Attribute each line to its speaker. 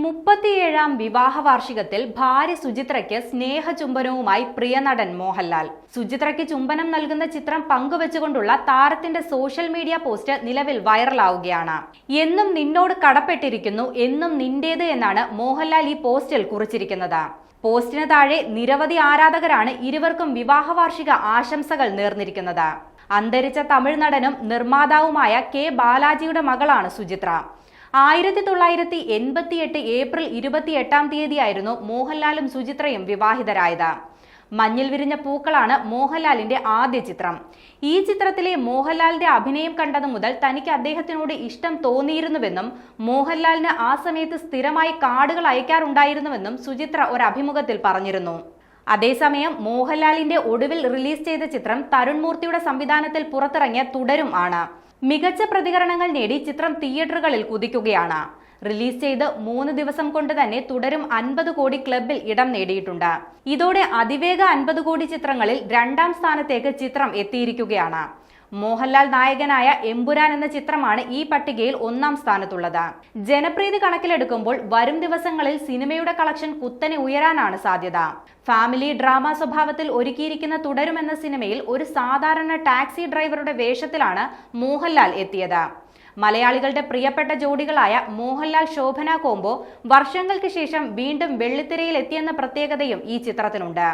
Speaker 1: 37ാം വിവാഹ വാർഷികത്തിൽ ഭാര്യ സുചിത്രയ്ക്ക് സ്നേഹചുംബനവുമായി പ്രിയനടൻ മോഹൻലാൽ. സുചിത്രയ്ക്ക് ചുംബനം നൽകുന്ന ചിത്രം പങ്കുവെച്ചുകൊണ്ടുള്ള താരത്തിന്റെ സോഷ്യൽ മീഡിയ പോസ്റ്റ് നിലവിൽ വൈറലാവുകയാണ്. എന്നും നിന്നോട് കടപ്പെട്ടിരിക്കുന്നു, എന്നും നിന്റേത് എന്നാണ് മോഹൻലാൽ ഈ പോസ്റ്റിൽ കുറിച്ചിരിക്കുന്നത്. പോസ്റ്റിന് താഴെ നിരവധി ആരാധകരാണ് ഇരുവർക്കും വിവാഹ വാർഷിക ആശംസകൾ നേർന്നിരിക്കുന്നത്. അന്തരിച്ച തമിഴ് നടനും നിർമ്മാതാവുമായ കെ ബാലാജിയുടെ മകളാണ് സുചിത്ര. 1988 ഏപ്രിൽ 28-ാം തീയതിയായിരുന്നു മോഹൻലാലും സുചിത്രയും വിവാഹിതരായത്. മഞ്ഞിൽ വിരിഞ്ഞ പൂക്കളാണ് മോഹൻലാലിന്റെ ആദ്യ ചിത്രം. ഈ ചിത്രത്തിലെ മോഹൻലാലിന്റെ അഭിനയം കണ്ടതു മുതൽ തനിക്ക് അദ്ദേഹത്തിനോട് ഇഷ്ടം തോന്നിയിരുന്നുവെന്നും മോഹൻലാലിന് ആ സമയത്ത് സ്ഥിരമായി കാർഡുകൾ അയക്കാറുണ്ടായിരുന്നുവെന്നും സുചിത്ര ഒരു അഭിമുഖത്തിൽ പറഞ്ഞിരുന്നു. അതേസമയം മോഹൻലാലിന്റെ ഒടുവിൽ റിലീസ് ചെയ്ത ചിത്രം തരുൺ മൂർത്തിയുടെ സംവിധാനത്തിൽ പുറത്തിറങ്ങിയ തുടരും ആണ്. മികച്ച പ്രതികരണങ്ങൾ നേടി ചിത്രം തിയേറ്ററുകളിൽ കുതിക്കുകയാണ്. റിലീസ് ചെയ്ത് 3 ദിവസം കൊണ്ട് തന്നെ തുടരും 50 കോടി ക്ലബിൽ ഇടം നേടിയിട്ടുണ്ട്. ഇതോടെ അതിവേഗ 50 കോടി ചിത്രങ്ങളിൽ 2ാം സ്ഥാനത്തേക്ക് ചിത്രം എത്തിയിരിക്കുകയാണ്. മോഹൻലാൽ നായകനായ എമ്പുരാൻ എന്ന ചിത്രമാണ് ഈ പട്ടികയിൽ 1ാം സ്ഥാനത്തുള്ളത്. ജനപ്രീതി കണക്കിലെടുക്കുമ്പോൾ വരും ദിവസങ്ങളിൽ സിനിമയുടെ കളക്ഷൻ കുത്തനെ ഉയരാനാണ് സാധ്യത. ഫാമിലി ഡ്രാമ സ്വഭാവത്തിൽ ഒരുക്കിയിരിക്കുന്ന തുടരും എന്ന സിനിമയിൽ ഒരു സാധാരണ ടാക്സി ഡ്രൈവറുടെ വേഷത്തിലാണ് മോഹൻലാൽ എത്തിയത്. മലയാളികളുടെ പ്രിയപ്പെട്ട ജോഡികളായ മോഹൻലാൽ ശോഭന കോംബോ വർഷങ്ങൾക്ക് ശേഷം വീണ്ടും വെള്ളിത്തിരയിൽ എത്തിയെന്ന പ്രത്യേകതയും ഈ ചിത്രത്തിനുണ്ട്.